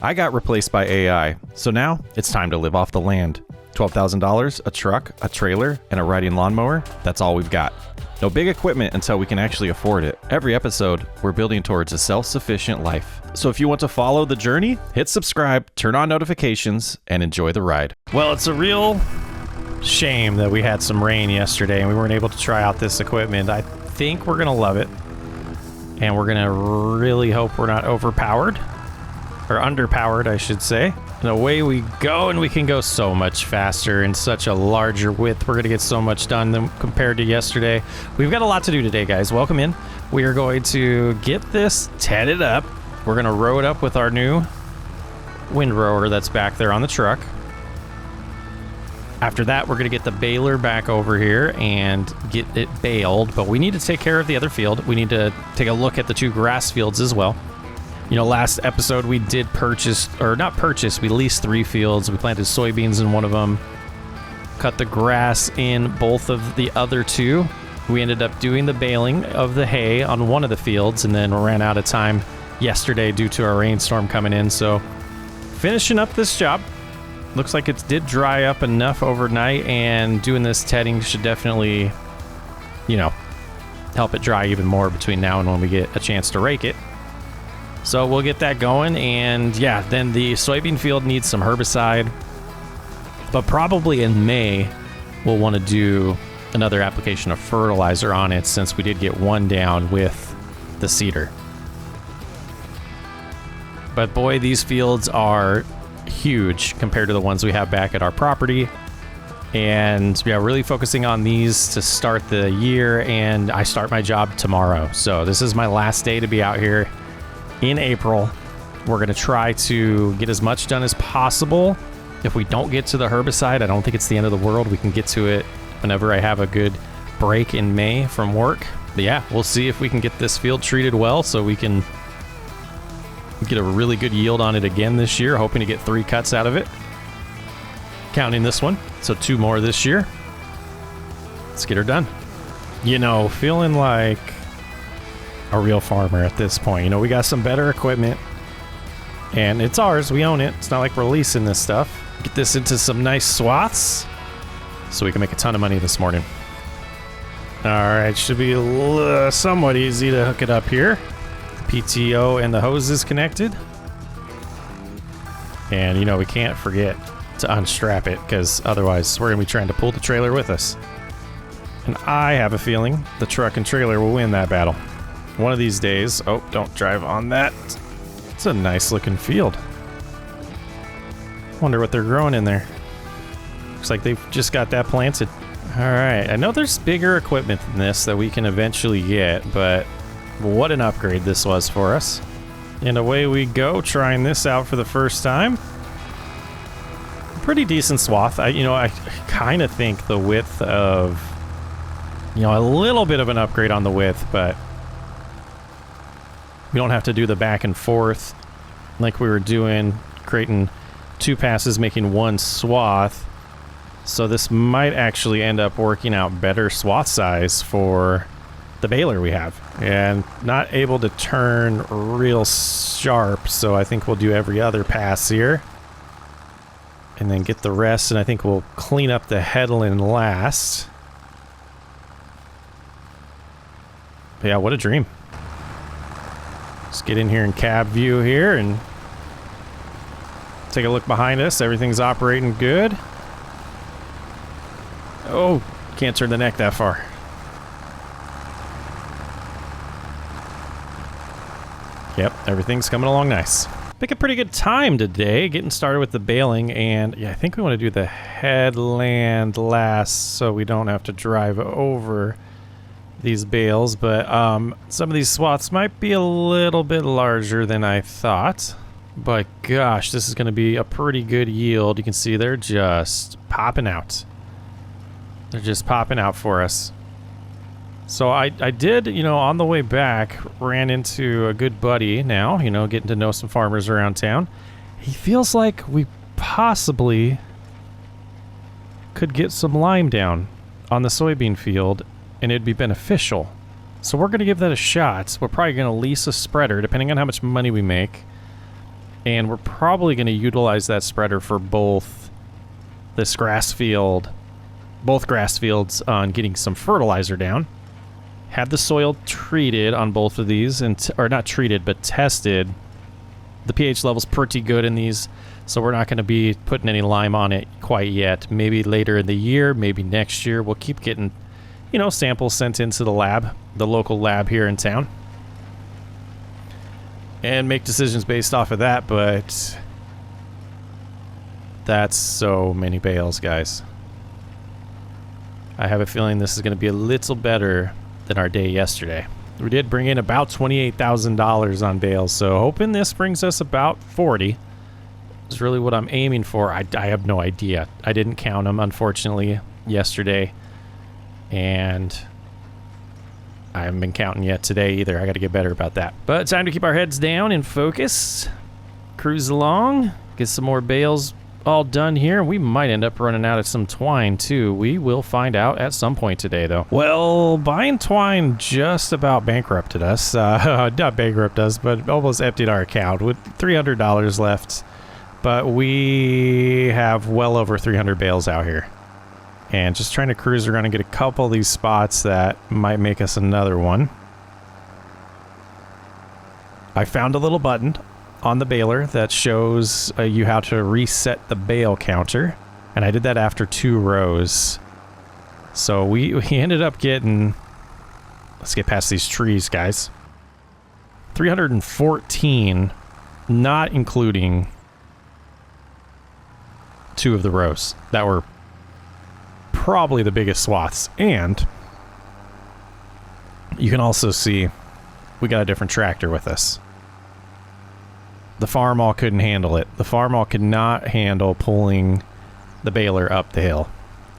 I got replaced by AI, so now it's time to live off the land. $12,000, a truck, a trailer, and a riding lawnmower, that's all we've got. No big equipment until we can actually afford it. Every episode, we're building towards a self-sufficient life. So if you want to follow the journey, hit subscribe, turn on notifications, and enjoy the ride. Well, it's a real shame that we had some rain yesterday and we weren't able to try out this equipment. I think we're going to love it. And we're going to really hope we're not overpowered. Or underpowered, I should say. And away we go, and we can go so much faster in such a larger width. We're going to get so much done than compared to yesterday. We've got a lot to do today, guys. Welcome in. We are going to get this tedded up. We're going to row it up with our new windrower that's back there on the truck. After that, we're going to get the baler back over here and get it baled. But we need to take care of the other field. We need to take a look at the two grass fields as well. You know, last episode we did we leased 3 fields. We planted soybeans in one of them, cut the grass in both of the other 2. We ended up doing the baling of the hay on one of the fields and then ran out of time yesterday due to a rainstorm coming in. So finishing up this job. Looks like it did dry up enough overnight, and doing this tedding should definitely, you know, help it dry even more between now and when we get a chance to rake it. So we'll get that going, and yeah, then the soybean field needs some herbicide, but probably in May we'll want to do another application of fertilizer on it since we did get one down with the seeder. But boy, these fields are huge compared to the ones we have back at our property, and yeah, really focusing on these to start the year, and I start my job tomorrow. So this is my last day to be out here. In April, we're going to try to get as much done as possible. If we don't get to the herbicide, I don't think it's the end of the world. We can get to it whenever I have a good break in May from work. But yeah, we'll see if we can get this field treated well so we can get a really good yield on it again this year. Hoping to get 3 cuts out of it, counting this one. So 2 more this year. Let's get her done. You know, feeling like a real farmer at this point. You know, we got some better equipment and it's ours. We own it. It's not like we're leasing this stuff. Get this into some nice swaths so we can make a ton of money this morning. All right, should be somewhat easy to hook it up here. The PTO and the hose is connected. And you know, we can't forget to unstrap it because otherwise we're gonna be trying to pull the trailer with us. And I have a feeling the truck and trailer will win that battle. One of these days. Oh, don't drive on that. It's a nice looking field. Wonder what they're growing in there. Looks like they've just got that planted. All right, I know there's bigger equipment than this that we can eventually get, but what an upgrade this was for us. And away we go, trying this out for the first time. Pretty decent swath. I kind of think the width of, a little bit of an upgrade on the width, but we don't have to do the back and forth like we were doing, creating 2 passes, making 1 swath. So this might actually end up working out better swath size for the baler we have. And not able to turn real sharp, so I think we'll do every other pass here. And then get the rest, and I think we'll clean up the headland last. But yeah, what a dream. Let's get in here in cab view here and take a look behind us. Everything's operating good. Oh, can't turn the neck that far. Yep, everything's coming along nice. Pick a pretty good time today, getting started with the baling, and yeah, I think we want to do the headland last so we don't have to drive over these bales, but some of these swaths might be a little bit larger than I thought. But gosh, this is going to be a pretty good yield. You can see they're just popping out. They're just popping out for us. So I did, on the way back, ran into a good buddy now, getting to know some farmers around town. He feels like we possibly could get some lime down on the soybean field, and it'd be beneficial. So we're going to give that a shot. We're probably going to lease a spreader, depending on how much money we make. And we're probably going to utilize that spreader for both this grass field, both grass fields, on getting some fertilizer down. Had the soil treated on both of these, or not treated, but tested. The pH level's pretty good in these, so we're not going to be putting any lime on it quite yet. Maybe later in the year, maybe next year. We'll keep getting, samples sent into the lab, the local lab here in town, and make decisions based off of that. But that's so many bales, guys. I have a feeling this is going to be a little better than our day yesterday. We did bring in about $28,000 on bales, so hoping this brings us about 40 is really what I'm aiming for. I have no idea. I didn't count them, unfortunately, yesterday, and I haven't been counting yet today either. I got to get better about that. But time to keep our heads down and focus, cruise along, get some more bales all done here. We might end up running out of some twine too. We will find out at some point today, though. Well, buying twine just about bankrupted us. Not bankrupt us, but almost emptied our account with $300 left. But we have well over 300 bales out here. And just trying to cruise around and get a couple of these spots that might make us another one. I found a little button on the baler that shows you how to reset the bale counter, and I did that after 2 rows. So we ended up getting, let's get past these trees, guys, 314, not including 2 of the rows that were probably the biggest swaths. And you can also see we got a different tractor with us. The farmall couldn't handle it. The farmall could not handle pulling the baler up the hill.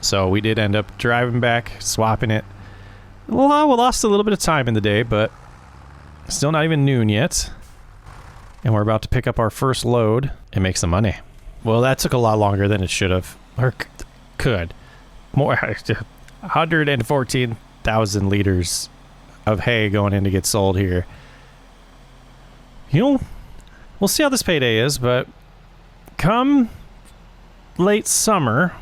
So we did end up driving back, swapping it. Well, we lost a little bit of time in the day, but still not even noon yet. And we're about to pick up our first load and make some money. Well, that took a lot longer than it should have. Or could. More, 114,000 liters of hay going in to get sold here. We'll see how this payday is, but come late summer,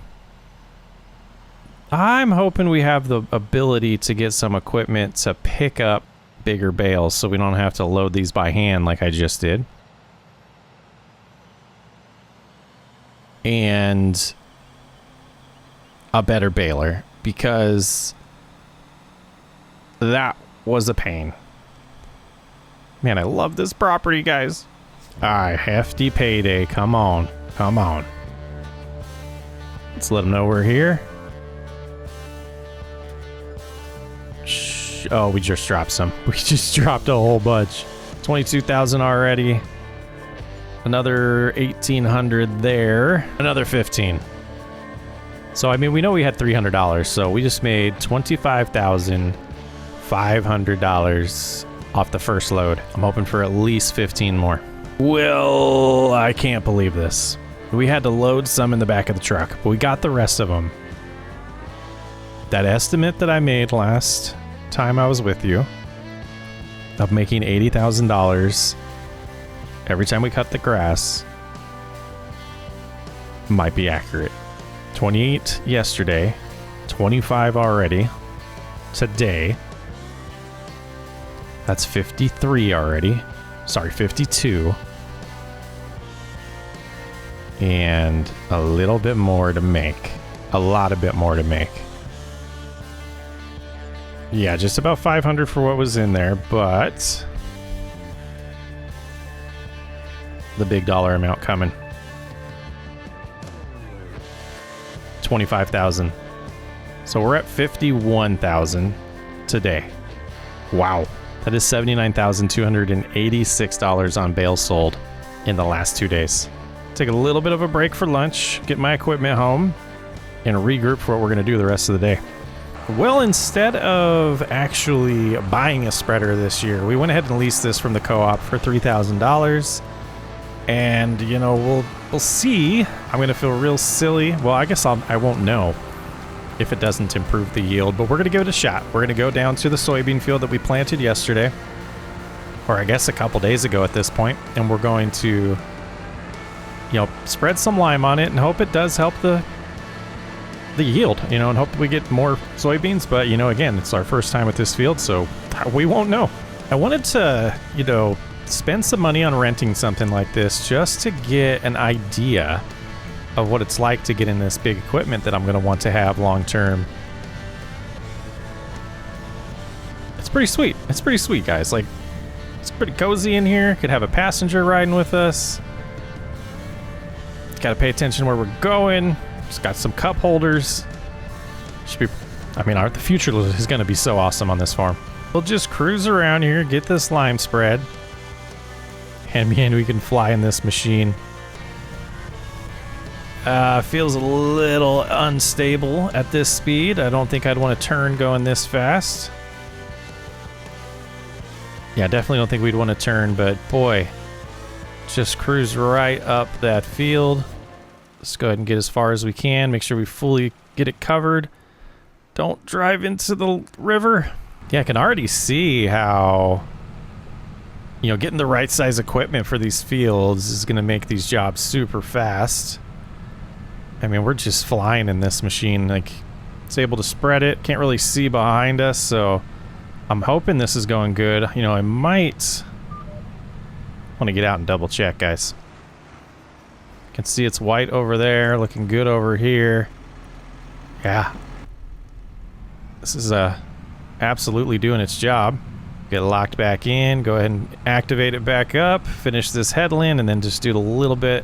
I'm hoping we have the ability to get some equipment to pick up bigger bales so we don't have to load these by hand like I just did. And a better baler, because that was a pain. Man, I love this property, guys. Alright, hefty payday. Come on. Come on. Let's let them know we're here. Oh, we just dropped some. We just dropped a whole bunch. 22,000 already. Another 1,800 there. Another 15. So, I mean, we know we had $300, so we just made $25,500 off the first load. I'm hoping for at least 15 more. Well, I can't believe this. We had to load some in the back of the truck, but we got the rest of them. That estimate that I made last time I was with you of making $80,000 every time we cut the grass might be accurate. 28 yesterday, 25 already today. That's 53 already. Sorry, 52. And a little bit more to make. A lot of bit more to make. Yeah, just about 500 for what was in there, but the big dollar amount coming. 25,000. So we're at 51,000 today. Wow. That is $79,286 on bales sold in the last 2 days. Take a little bit of a break for lunch, get my equipment home, and regroup for what we're going to do the rest of the day. Well, instead of actually buying a spreader this year, we went ahead and leased this from the co-op for $3,000. And, you know, we'll see. I'm going to feel real silly. Well, I guess I won't know if it doesn't improve the yield, but we're going to give it a shot. We're going to go down to the soybean field that we planted yesterday, or I guess a couple days ago at this point, and we're going to spread some lime on it and hope it does help the yield, and hope we get more soybeans. But, again, it's our first time with this field, so we won't know. I wanted to, spend some money on renting something like this just to get an idea of what it's like to get in this big equipment that I'm going to want to have long term. It's pretty sweet. It's pretty sweet, guys. Like, it's pretty cozy in here. Could have a passenger riding with us. Got to pay attention where we're going. Just got some cup holders. Should be, the future is going to be so awesome on this farm. We'll just cruise around here, get this lime spread, and man, we can fly in this machine. Feels a little unstable at this speed. I don't think I'd want to turn going this fast. Yeah, definitely don't think we'd want to turn, but boy, just cruise right up that field. Let's go ahead and get as far as we can. Make sure we fully get it covered. Don't drive into the river. Yeah, I can already see how, getting the right size equipment for these fields is going to make these jobs super fast. We're just flying in this machine. Like, it's able to spread it. Can't really see behind us, so I'm hoping this is going good. I might want to get out and double check, guys. You can see it's white over there, looking good over here. Yeah. This is absolutely doing its job. Get it locked back in, go ahead and activate it back up, finish this headland, and then just do a little bit.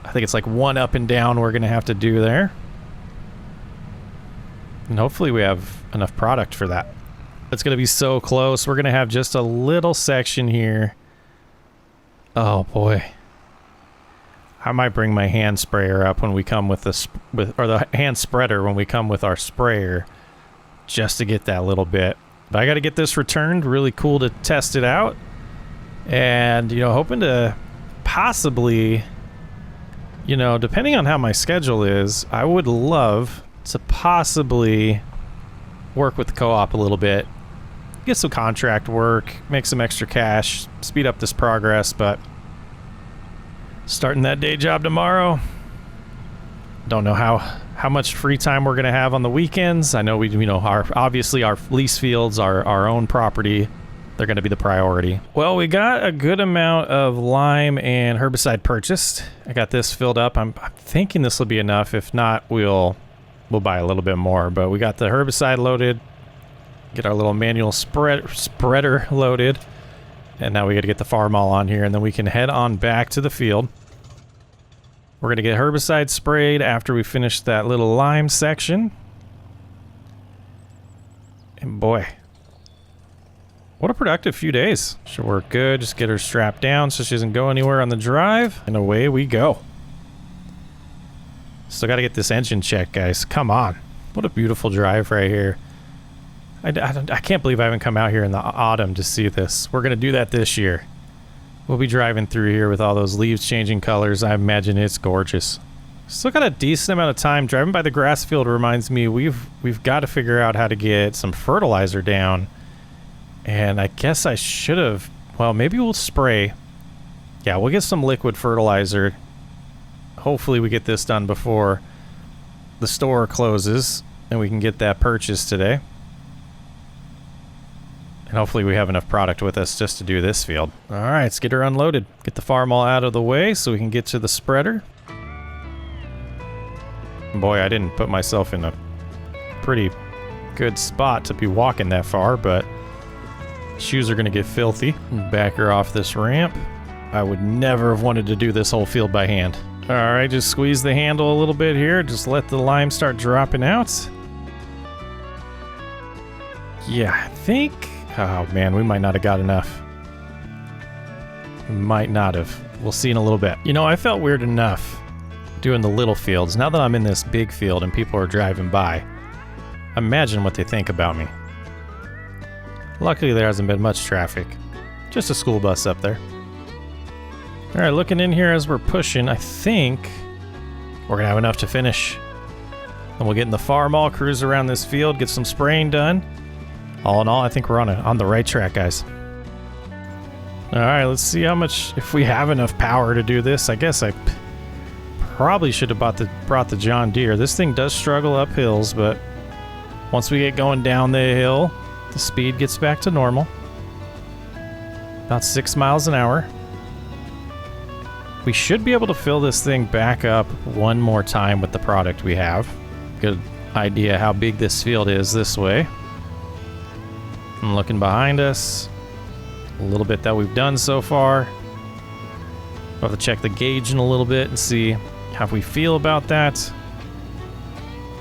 I think it's like one up and down we're going to have to do there. And hopefully we have enough product for that. It's going to be so close. We're going to have just a little section here. Oh boy. I might bring my hand sprayer up when we come with the hand spreader when we come with our sprayer, just to get that little bit. But I got to get this returned. Really cool to test it out. And, hoping to possibly, depending on how my schedule is, I would love to possibly work with the co-op a little bit. Get some contract work, make some extra cash, speed up this progress, but starting that day job tomorrow. Don't know how much free time we're going to have on the weekends. I know obviously our lease fields are our own property. They're going to be the priority. Well, we got a good amount of lime and herbicide purchased. I got this filled up. I'm thinking this will be enough. If not, we'll buy a little bit more. But we got the herbicide loaded. Get our little manual spreader loaded. And now we got to get the farm all on here, and then we can head on back to the field. We're going to get herbicide sprayed after we finish that little lime section. And boy, what a productive few days. Should work good. Just get her strapped down so she doesn't go anywhere on the drive. And away we go. Still got to get this engine checked, guys. Come on. What a beautiful drive right here. I can't believe I haven't come out here in the autumn to see this. We're going to do that this year. We'll be driving through here with all those leaves changing colors. I imagine it's gorgeous. Still got a decent amount of time. Driving by the grass field reminds me we've got to figure out how to get some fertilizer down. And I guess I should have... Well, maybe we'll spray. Yeah, we'll get some liquid fertilizer. Hopefully we get this done before the store closes and we can get that purchased today. And hopefully we have enough product with us just to do this field. All right, let's get her unloaded. Get the farm all out of the way so we can get to the spreader. Boy, I didn't put myself in a pretty good spot to be walking that far, but shoes are going to get filthy. Back her off this ramp. I would never have wanted to do this whole field by hand. All right, just squeeze the handle a little bit here. Just let the lime start dropping out. Yeah, I think... Oh man, we might not have got enough. We might not have. We'll see in a little bit. I felt weird enough doing the little fields. Now that I'm in this big field and people are driving by, imagine what they think about me. Luckily there hasn't been much traffic. Just a school bus up there. Alright, looking in here as we're pushing, I think we're gonna have enough to finish. Then we'll get in the farm all, cruise around this field, get some spraying done. All in all, I think we're on the right track, guys. All right, let's see how much, if we have enough power to do this. I guess I Probably should have brought the John Deere. This thing does struggle up hills, but once we get going down the hill, the speed gets back to normal. About 6 miles an hour. We should be able to fill this thing back up one more time with the product we have. Good idea how big this field is this way. I'm looking behind us. A little bit that we've done so far. We'll have to check the gauge in a little bit and see how we feel about that.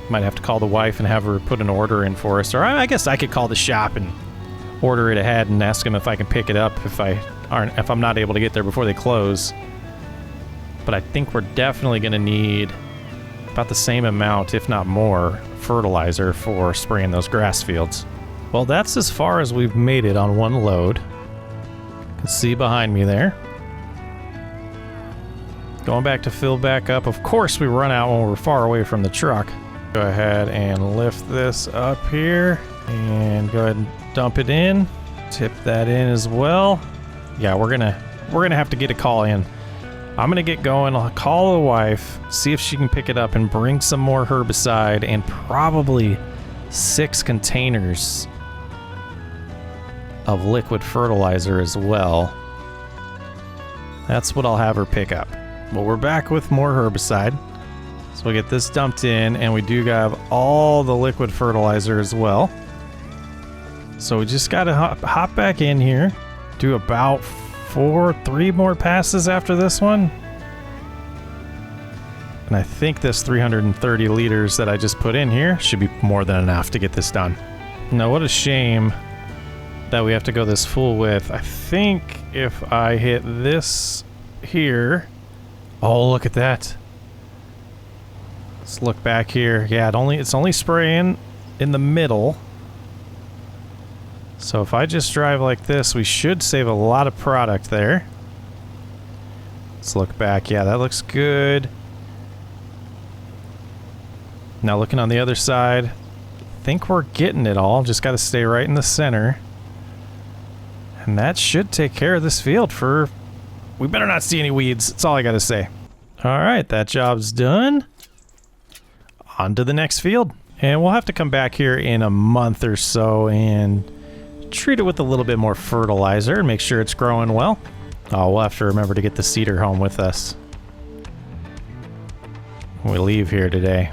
Might have to call the wife and have her put an order in for us. Or I guess I could call the shop and order it ahead and ask them if I can pick it up if I'm not able to get there before they close. But I think we're definitely going to need about the same amount, if not more, fertilizer for spraying those grass fields. Well, that's as far as we've made it on one load. You can see behind me there. Going back to fill back up. Of course, we run out when we're far away from the truck. Go ahead and lift this up here and go ahead and dump it in. Tip that in as well. Yeah, we're gonna have to get a call in. I'm gonna get going. I'll call the wife, see if she can pick it up and bring some more herbicide and probably 6 containers of liquid fertilizer as well. That's what I'll have her pick up. Well, we're back with more herbicide. So we'll get this dumped in, and we do have all the liquid fertilizer as well. So we just gotta hop back in here, do about 3 more passes after this one. And I think this 330 liters that I just put in here should be more than enough to get this done. Now, what a shame that we have to go this full width. I think if I hit this here... Oh, look at that. Let's look back here. Yeah, it's only spraying in the middle. So if I just drive like this, we should save a lot of product there. Let's look back. Yeah, that looks good. Now looking on the other side, I think we're getting it all. Just got to stay right in the center. And that should take care of this field for... We better not see any weeds. That's all I got to say. All right, that job's done. On to the next field. And we'll have to come back here in a month or so and treat it with a little bit more fertilizer and make sure it's growing well. Oh, we'll have to remember to get the seeder home with us when we leave here today.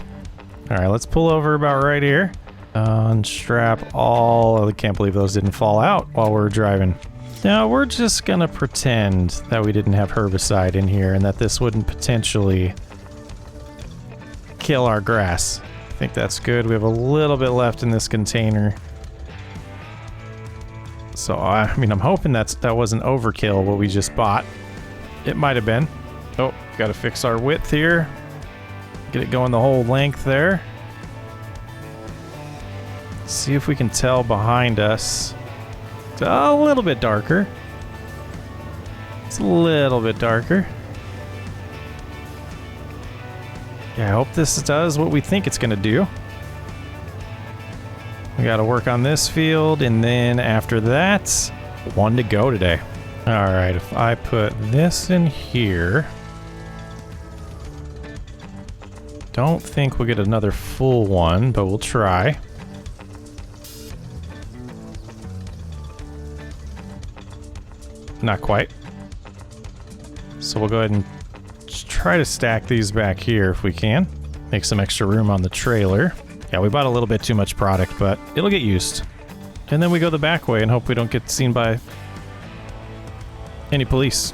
All right, let's pull over about right here. Unstrap all... I can't believe those didn't fall out while we're driving. Now, we're just gonna pretend that we didn't have herbicide in here and that this wouldn't potentially kill our grass. I think that's good. We have a little bit left in this container. So, I mean, I'm hoping that wasn't overkill what we just bought. It might have been. Oh, gotta fix our width here. Get it going the whole length there. See if we can tell behind us. It's a little bit darker. It's a little bit darker. Yeah, I hope this does what we think it's gonna do. We gotta work on this field, and then after that, 1 to go today. All right, if I put this in here, don't think we'll get another full one, but we'll try. Not quite. So we'll go ahead and try to stack these back here if we can. Make some extra room on the trailer. Yeah, we bought a little bit too much product, but it'll get used. And then we go the back way and hope we don't get seen by any police.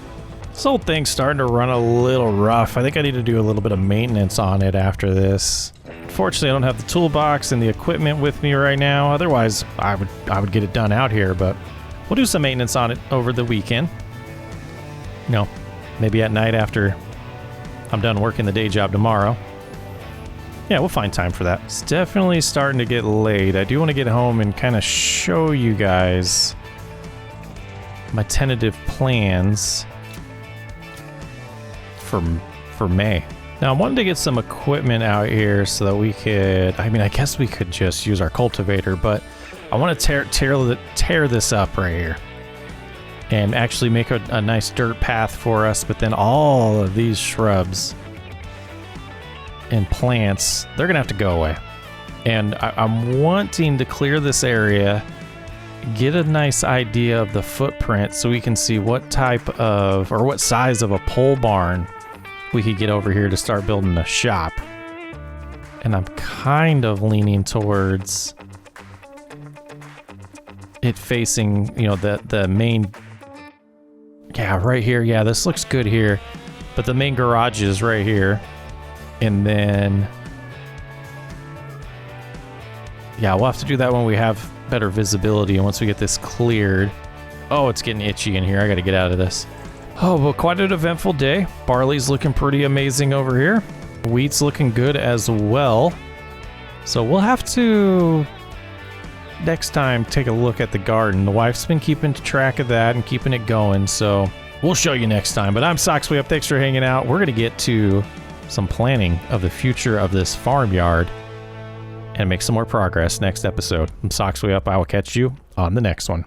This whole thing's starting to run a little rough. I think I need to do a little bit of maintenance on it after this. Unfortunately, I don't have the toolbox and the equipment with me right now. Otherwise, I would get it done out here, but we'll do some maintenance on it over the weekend. You know, maybe at night after I'm done working the day job tomorrow. Yeah, we'll find time for that. It's definitely starting to get late. I do want to get home and kind of show you guys my tentative plans for May. Now, I wanted to get some equipment out here so that we could... I mean, I guess we could just use our cultivator, but I want to tear this up right here and actually make a nice dirt path for us, but then all of these shrubs and plants, they're gonna have to go away. And I'm wanting to clear this area, get a nice idea of the footprint so we can see what type of, or what size of a pole barn we could get over here to start building a shop. And I'm kind of leaning towards it facing, you know, the main, yeah, right here. Yeah, this looks good here. But the main garage is right here. And then, yeah, we'll have to do that when we have better visibility and once we get this cleared. Oh, it's getting itchy in here. I got to get out of this. Oh, well, quite an eventful day. Barley's looking pretty amazing over here. Wheat's looking good as well. So we'll have to, next time, take a look at the garden. The wife's been keeping track of that and keeping it going. So we'll show you next time. But I'm SockSwayUp. Thanks for hanging out. We're going to get to some planning of the future of this farmyard and make some more progress next episode. I'm SockSwayUp. I will catch you on the next one.